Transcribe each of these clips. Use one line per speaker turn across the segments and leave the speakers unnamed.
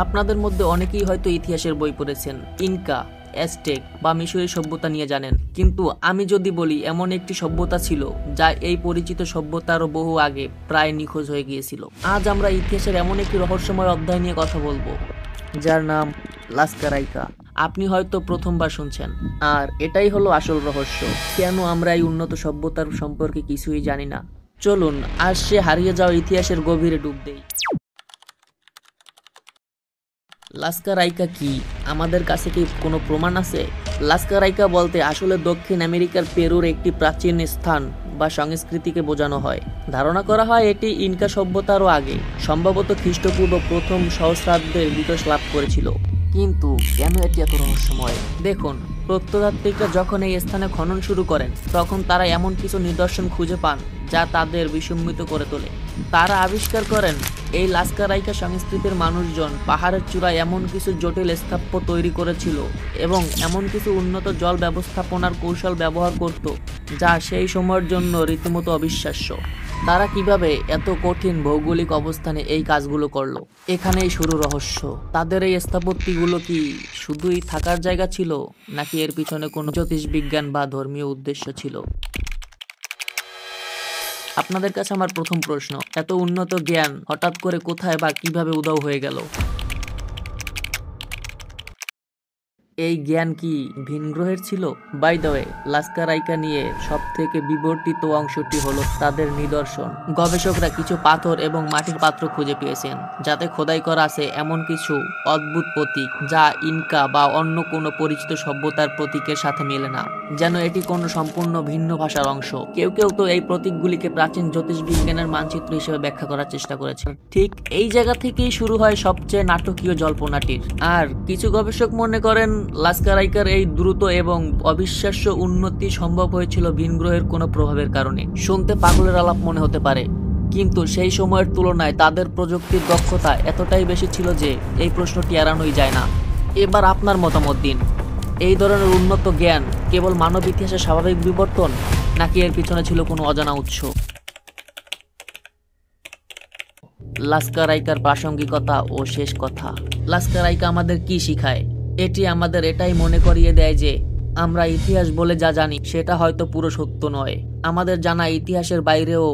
আপনাদের মধ্যে অনেকেই হয়তো ইতিহাসের বই পড়েছেন, ইনকা, অ্যাজটেক বা মিশরীয় সভ্যতা নিয়ে জানেন, কিন্তু আমি যদি বলি এমন একটি সভ্যতা ছিল যা এই পরিচিত সভ্যতারও বহু আগে প্রায় নিখোঁজ হয়ে গিয়েছিল। আজ আমরা ইতিহাসের এমন একটি রহস্যময় অধ্যায় নিয়ে কথা বলবো যার নাম লাস্কারাইকা। আপনি হয়তো প্রথমবার শুনছেন, আর এটাই হলো আসল রহস্য। কেন আমরা এই উন্নত সভ্যতার সম্পর্কে কিছুই জানি না? চলুন আজ সে হারিয়ে যাওয়া ইতিহাসের গভীরে ডুব দেই। লাস্কারাইকা কি? আমাদের কাছে কি কোনো প্রমাণ আছে? লাস্কারাইকা বলতে আসলে দক্ষিণ আমেরিকার পেরুর একটি প্রাচীন স্থান বা সংস্কৃতিকে বোঝানো হয়। ধারণা করা হয় এটি ইনকা সভ্যতারও আগে, সম্ভবত খ্রিস্টপূর্ব প্রথম সহস্রাব্দের বিকাশ লাভ করেছিল। কিন্তু কেন এটি এত রহস্যময়? দেখুন, প্রত্নতাত্ত্বিকরা যখন এই স্থানে খনন শুরু করেন তখন তারা এমন কিছু নিদর্শন খুঁজে পান যা তাদের বিস্মিত করে তোলে। তারা আবিষ্কার করেন এই লাস্কারাইকা সংস্কৃতির মানুষজন পাহাড়ের চূড়ায় এমন কিছু জটিল স্থাপত্য তৈরি করেছিল এবং এমন কিছু উন্নত জল ব্যবস্থাপনার কৌশল ব্যবহার করত যা সেই সময়ের জন্য রীতিমতো অবিশ্বাস্য। তারা কিভাবে এত কঠিন ভৌগোলিক অবস্থানে এই কাজগুলো করলো? এখানেই শুরু রহস্য। তাদের এই স্থাপত্যগুলো কি শুধুই থাকার জায়গা ছিল, নাকি এর পিছনে কোনো জ্যোতিষবিজ্ঞান বা ধর্মীয় উদ্দেশ্য ছিল? আপনাদের কাছে আমার প্রথম প্রশ্ন, এত উন্নত জ্ঞান হঠাৎ করে কোথায় বা কিভাবে উধাও হয়ে গেল? এই জ্ঞান কি ভিন গ্রহের ছিল? বাই দ্য ওয়ে, লাস্কারাইকা নিয়ে সব থেকে বিবর্তিত অংশটি হলো তাদের নিদর্শন। গবেষকরা কিছু পাথর এবং মাটির পাত্র খুঁজে পেয়েছেন যাতে খোদাই করা আছে এমন কিছু অদ্ভুত প্রতীক যা ইনকা বা অন্য কোনো পরিচিত সভ্যতার প্রতীকের সাথে মেলে না, যেন এটি কোনো সম্পূর্ণ ভিন্ন ভাষার অংশ। কেউ কেউ তো এই প্রতীকগুলিকে প্রাচীন জ্যোতিষবিজ্ঞানের মানচিত্র হিসেবে ব্যাখ্যা করার চেষ্টা করেছেন। ঠিক এই জায়গা থেকেই শুরু হয় সবচেয়ে নাটকীয় জল্পনাটির। আর কিছু গবেষক মনে করেন লাস্কারাইকার এই দ্রুত এবং অবিশ্বাস্য উন্নতি সম্ভব হয়েছিল ভিন গ্রহের কোনো প্রভাবের কারণে। শুনতে পাগলের আলাপ মনে হতে পারে, কিন্তু সেই সময়ের তুলনায় তাদের প্রযুক্তির দক্ষতা এতটাই বেশি ছিল যে এই প্রশ্নটি এড়ানোই যায় না। এবার আপনার মতামত দিন, এই ধরনের উন্নত জ্ঞান কেবল মানব ইতিহাসের স্বাভাবিক বিবর্তন, নাকি এর পিছনে ছিল কোনো অজানা উৎস? লাস্কারাইকার প্রাসঙ্গিকতা ও শেষ কথা। লাস্কারাইকা আমাদের কি শিখায়? এটি আমাদের এটাই মনে করিয়ে দেয় যে আমরা ইতিহাস বলে যা জানি সেটা হয়তো পুরো সত্য নয়। আমাদের জানা ইতিহাসের বাইরেও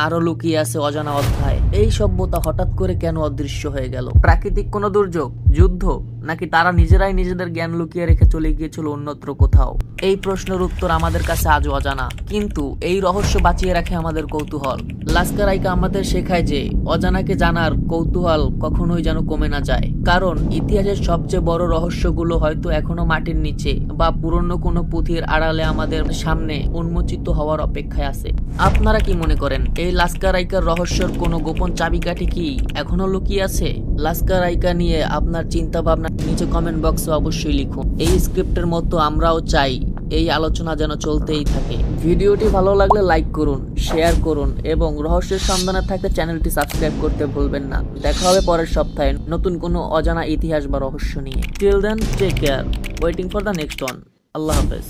আরো লুকিয়ে আছে অজানা অধ্যায়। এই সভ্যতা হঠাৎ করে কেন অদৃশ্য হয়ে গেল? প্রাকৃতিক কোনো দুর্যোগ, যুদ্ধ, নাকি তারা নিজেরাই নিজেদের জ্ঞান লুকিয়ে রেখে চলে গিয়েছিল অন্যত্র কোথাও? এই প্রশ্নের উত্তর আমাদের কাছে আজও অজানা, কিন্তু এই রহস্য বাঁচিয়ে রাখে আমাদের কৌতূহল। লাস্কারাইকা আমাদের শেখায় যে অজানাকে জানার কৌতূহল কখনোই যেন কমে না যায়, কারণ ইতিহাসের সবচেয়ে বড় রহস্যগুলো হয়তো এখনো মাটির নিচে বা পুরনো কোনো পুঁথির আড়ালে আমাদের সামনে উন্মোচিত হওয়ার অপেক্ষায় আছে। আপনারা কি মনে করেন এই লাস্কারাইকার রহস্যের কোনো গোপন চাবিকাঠি কি এখনো লুকিয়ে আছে? লাস্কারাইকা নিয়ে আপনার চিন্তা ভাবনা নিচে কমেন্ট বক্সে অবশ্যই লিখুন। এই স্ক্রিপ্টের মতো আমরাও চাই এই আলোচনা যেন চলতেই থাকে। ভিডিওটি ভালো লাগলে লাইক করুন, শেয়ার করুন এবং রহস্যের সন্ধানে থাকলে চ্যানেলটি সাবস্ক্রাইব করতে ভুলবেন না। দেখা হবে পরের সপ্তাহে নতুন কোনো অজানা ইতিহাস বা রহস্য নিয়ে। Till then, take care, waiting for the next one. আল্লাহ হাফেজ।